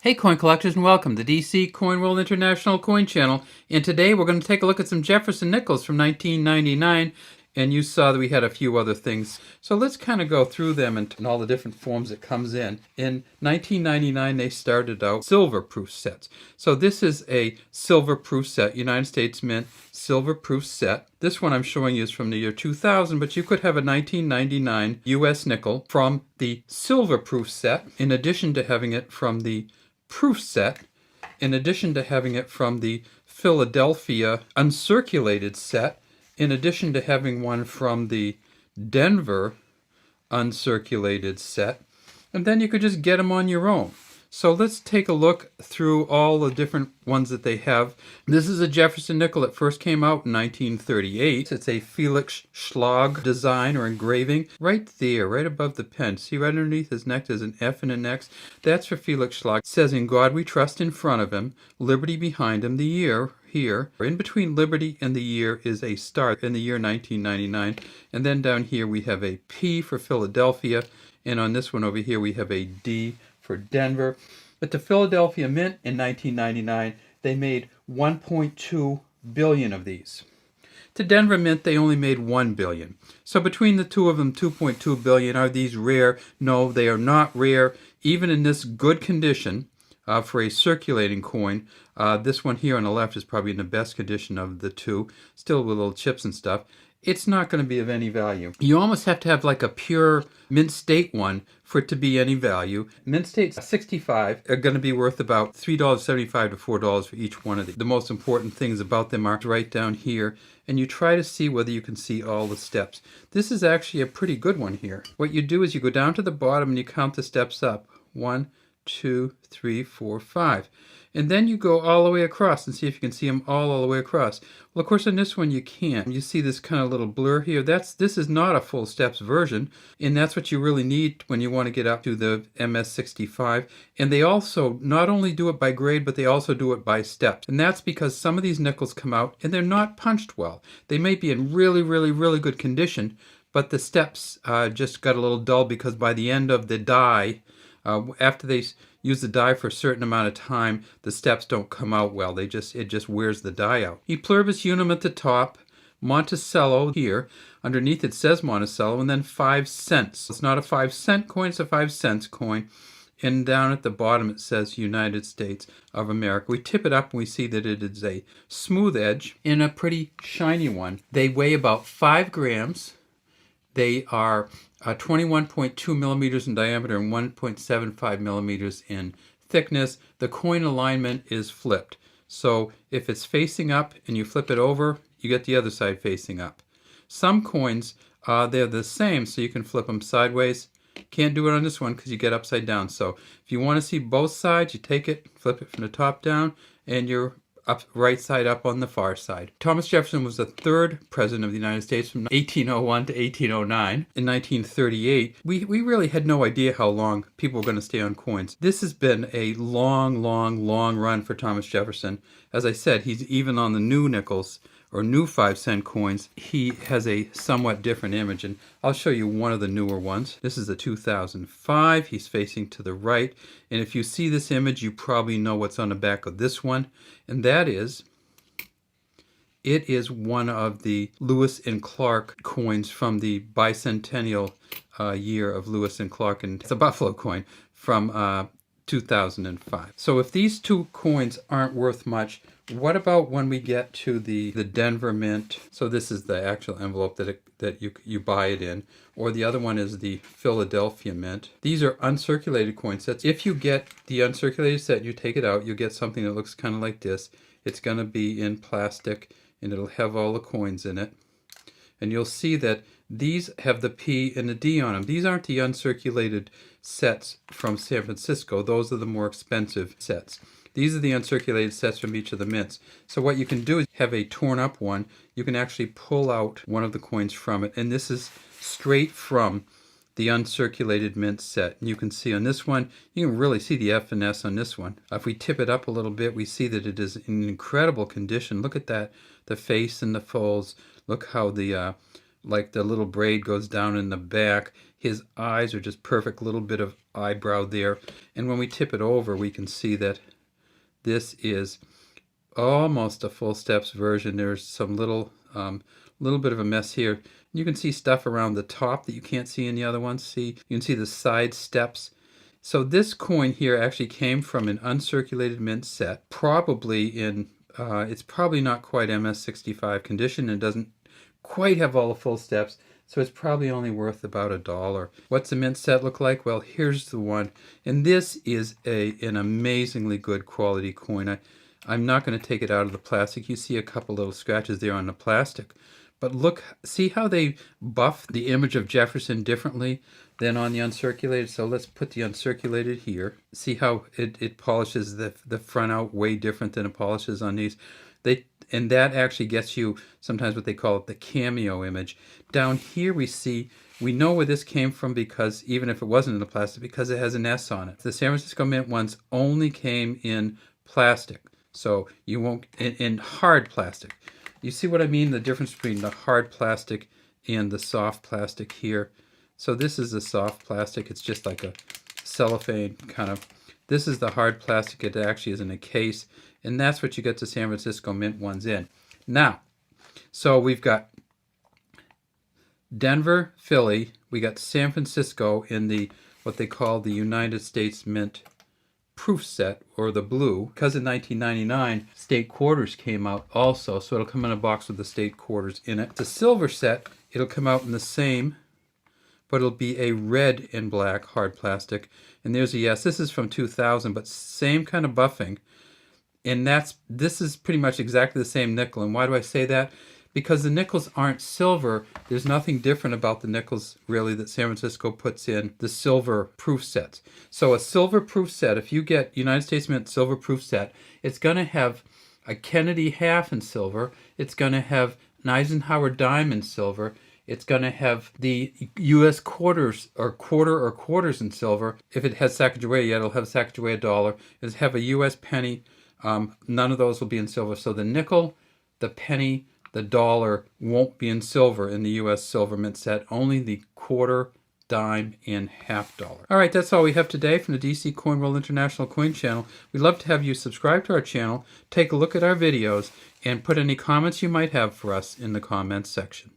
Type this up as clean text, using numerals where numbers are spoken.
Hey coin collectors and welcome to DC Coin World International Coin Channel. And today we're going to take a look at some Jefferson nickels from 1999. And you saw that we had a few other things. So let's kind of go through them and all the different forms it comes in. In 1999 they started out silver proof sets. So this is a silver proof set, United States Mint silver proof set. This one I'm showing you is from the year 2000, but you could have a 1999 US nickel from the silver proof set in addition to having it from the proof set, in addition to having it from the Philadelphia uncirculated set, in addition to having one from the Denver uncirculated set, and then you could just get them on your own. So let's take a look through all the different ones that they have. This is a Jefferson nickel that first came out in 1938. It's a Felix Schlag design or engraving. Right there, right above the pen. See right underneath his neck there's an F and an X. That's for Felix Schlag. It says, "In God we trust," in front of him, liberty behind him, the year here. In between liberty and the year is a star in the year 1999. And then down here we have a P for Philadelphia. And on this one over here we have a D for Denver. But the Philadelphia Mint in 1999, they made 1.2 billion of these. The Denver Mint, they only made 1 billion. So between the two of them, 2.2 billion. Are these rare? No, they are not rare. Even in this good condition for a circulating coin, this one here on the left is probably in the best condition of the two, still with little chips and stuff. It's not going to be of any value. You almost have to have like a pure Mint State one for it to be any value. Mint State 65 are going to be worth about $3.75 to $4 for each one of these. The most important things about them are right down here, and you try to see whether you can see all the steps. This is actually a pretty good one here. What you do is you go down to the bottom and you count the steps up. 1, 2, 3, 4, 5. And then you go all the way across and see if you can see them all the way across. Well, of course, on this one you can't. You see this kind of little blur here. This is not a full steps version, and that's what you really need when you want to get up to the MS65. And they also not only do it by grade, but they also do it by steps. And that's because some of these nickels come out and they're not punched well. They may be in really, really, really good condition, but the steps just got a little dull because by the end of the die, after they use the die for a certain amount of time, the steps don't come out well. It just wears the die out. E pluribus unum at the top, Monticello here. Underneath it says Monticello, and then 5 cents. It's not a 5-cent coin, it's a 5 cents coin. And down at the bottom it says United States of America. We tip it up and we see that it is a smooth edge and a pretty shiny one. They weigh about 5 grams. They are 21.2 millimeters in diameter and 1.75 millimeters in thickness. The coin alignment is flipped. So if it's facing up and you flip it over, you get the other side facing up. Some coins, they're the same, so you can flip them sideways. Can't do it on this one because you get upside down. So if you want to see both sides, you take it, flip it from the top down, and you're up, right side up on the far side. Thomas Jefferson was the 3rd president of the United States from 1801 to 1809. In 1938, we really had no idea how long people were going to stay on coins. This has been a long, long, long run for Thomas Jefferson. As I said, he's even on the new nickels or new 5-cent coins. He has a somewhat different image, and I'll show you one of the newer ones. This is a 2005. He's facing to the right, and if you see this image, you probably know what's on the back of this one, and that is, it is one of the Lewis and Clark coins from the bicentennial year of Lewis and Clark, and it's a Buffalo coin from 2005. So if these two coins aren't worth much, what about when we get to the Denver Mint? So this is the actual envelope that you buy it in, or the other one is the Philadelphia Mint. These are uncirculated coin sets. If you get the uncirculated set, you take it out, you get something that looks kind of like this. It's going to be in plastic, and it'll have all the coins in it. And you'll see that these have the P and the D on them. These aren't the uncirculated sets from San Francisco. Those are the more expensive sets. These are the uncirculated sets from each of the mints. So what you can do is have a torn up one. You can actually pull out one of the coins from it. And this is straight from the uncirculated mint set. And you can see on this one, you can really see the F and S on this one. If we tip it up a little bit, we see that it is in incredible condition. Look at that, the face and the folds. Look how like the little braid goes down in the back. His eyes are just perfect, little bit of eyebrow there. And when we tip it over, we can see that this is almost a full steps version. There's some little bit of a mess here. You can see stuff around the top that you can't see in the other ones. See, you can see the side steps. So this coin here actually came from an uncirculated mint set, probably in, it's probably not quite MS65 condition and doesn't quite have all the full steps, so it's probably only worth about $1. What's a mint set look like? Well, here's the one, and this is an amazingly good quality coin. I'm not going to take it out of the plastic. You see a couple little scratches there on the plastic, but look, see how they buff the image of Jefferson differently than on the uncirculated. So let's put the uncirculated here. See how it polishes the front out way different than it polishes on these. And that actually gets you sometimes what they call it the cameo image. Down here we know where this came from, because even if it wasn't in the plastic, because it has an S on it. The San Francisco Mint ones only came in plastic, so you won't, in hard plastic. You see what I mean? The difference between the hard plastic and the soft plastic here. So this is the soft plastic. It's just like a cellophane kind of. This is the hard plastic. It actually is in a case. And that's what you get the San Francisco Mint ones in. Now, so we've got Denver, Philly. We got San Francisco in the what they call the United States Mint proof set, or the blue. Because in 1999, state quarters came out also, so it'll come in a box with the state quarters in it. The silver set, it'll come out in the same, but it'll be a red and black hard plastic. And there's a yes. This is from 2000, but same kind of buffing. And this is pretty much exactly the same nickel. And why do I say that? Because the nickels aren't silver. There's nothing different about the nickels, really, that San Francisco puts in the silver proof sets. So a silver proof set, if you get United States Mint silver proof set, it's going to have a Kennedy half in silver. It's going to have an Eisenhower dime in silver. It's going to have the U.S. quarters or quarters in silver. If it has Sacagawea yet, it'll have Sacagawea $1. It'll have a U.S. penny. None of those will be in silver. So the nickel, the penny, the dollar won't be in silver in the U.S. silver mint set. Only the quarter, dime, and half dollar. All right, that's all we have today from the DC Coin World International Coin Channel. We'd love to have you subscribe to our channel, take a look at our videos, and put any comments you might have for us in the comments section.